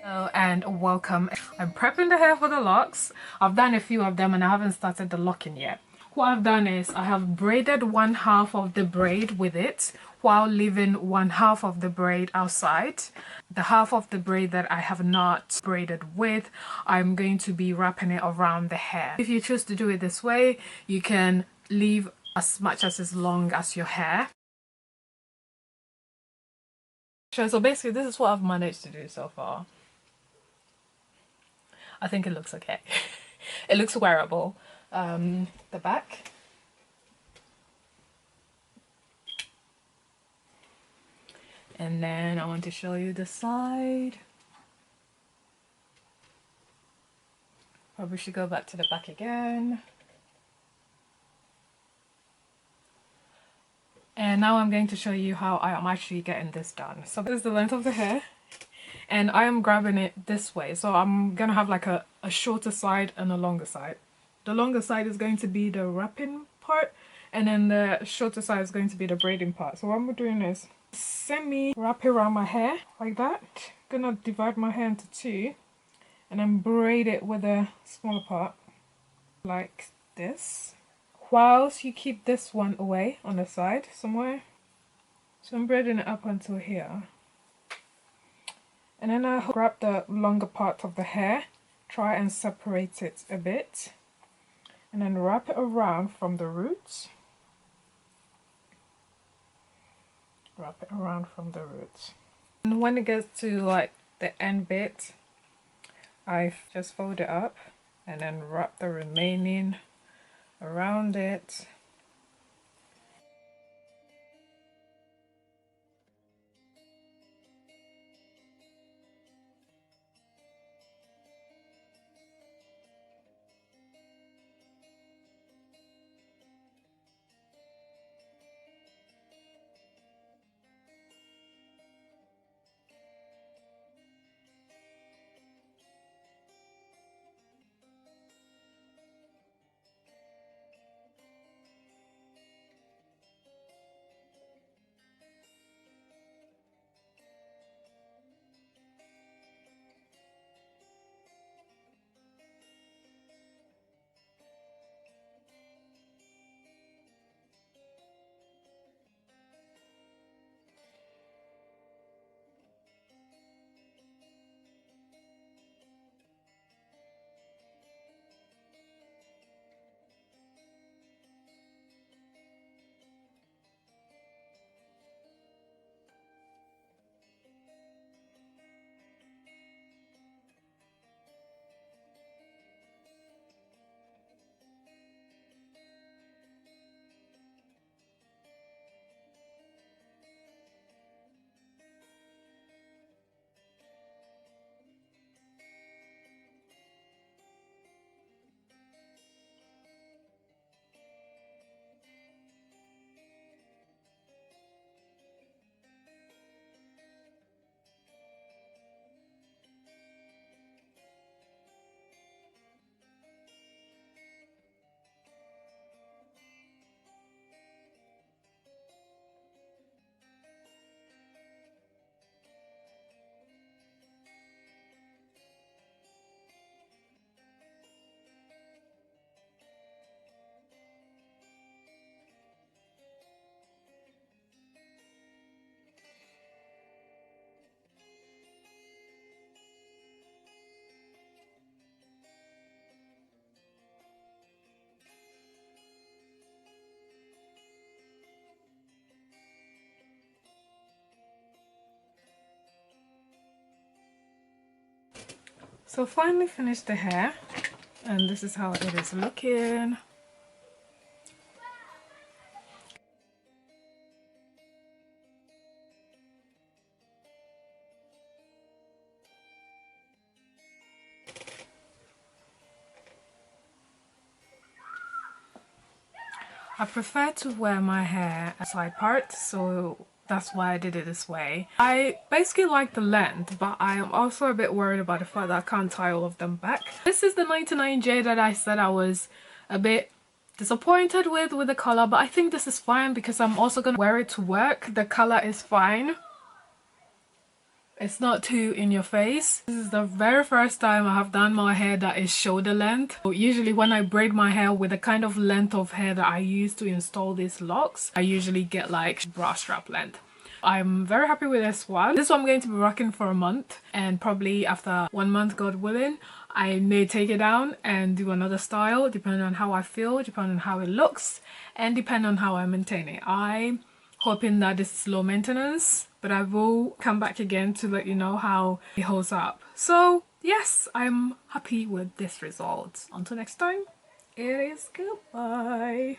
Hello and welcome. I'm prepping the hair for the locks. I've done a few of them and I haven't started the locking yet. What I've done is I have braided one half of the braid with it while leaving one half of the braid outside. The half of the braid that I have not braided with, I'm going to be wrapping it around the hair. If you choose to do it this way, you can leave as much as long as your hair. So basically this is what I've managed to do so far. I think it looks okay. It looks wearable. The back. And then I want to show you the side. Probably should go back to the back again. And now I'm going to show you how I am actually getting this done. So this is the length of the hair. And I am grabbing it this way. So I'm going to have like a shorter side and a longer side. The longer side is going to be the wrapping part. And then the shorter side is going to be the braiding part. So what I'm doing is semi-wrap around my hair like that. I'm going to divide my hair into two. And then braid it with a smaller part. Like this. Whilst you keep this one away on the side somewhere. So I'm braiding it up until here. And then I grab the longer part of the hair, try and separate it a bit, and then wrap it around from the roots. Wrap it around from the roots. And when it gets to like the end bit, I just fold it up and then wrap the remaining around it. So finally finished the hair, and this is how it is looking. I prefer to wear my hair as side part, so that's why I did it this way. I basically like the length, but I am also a bit worried about the fact that I can't tie all of them back. This is the 99J that I said I was a bit disappointed with the color, but I think this is fine because I'm also gonna wear it to work. The color is fine. It's not too in your face. This is the very first time I have done my hair that is shoulder length. So usually when I braid my hair with the kind of length of hair that I use to install these locks, I usually get like bra strap length. I'm very happy with this one. This one I'm going to be rocking for a month, and probably after 1 month, God willing, I may take it down and do another style depending on how I feel, depending on how it looks, and depending on how I maintain it. I'm hoping that this is low maintenance, but I will come back again to let you know how it holds up. So yes, I'm happy with this result. Until next time, it is goodbye.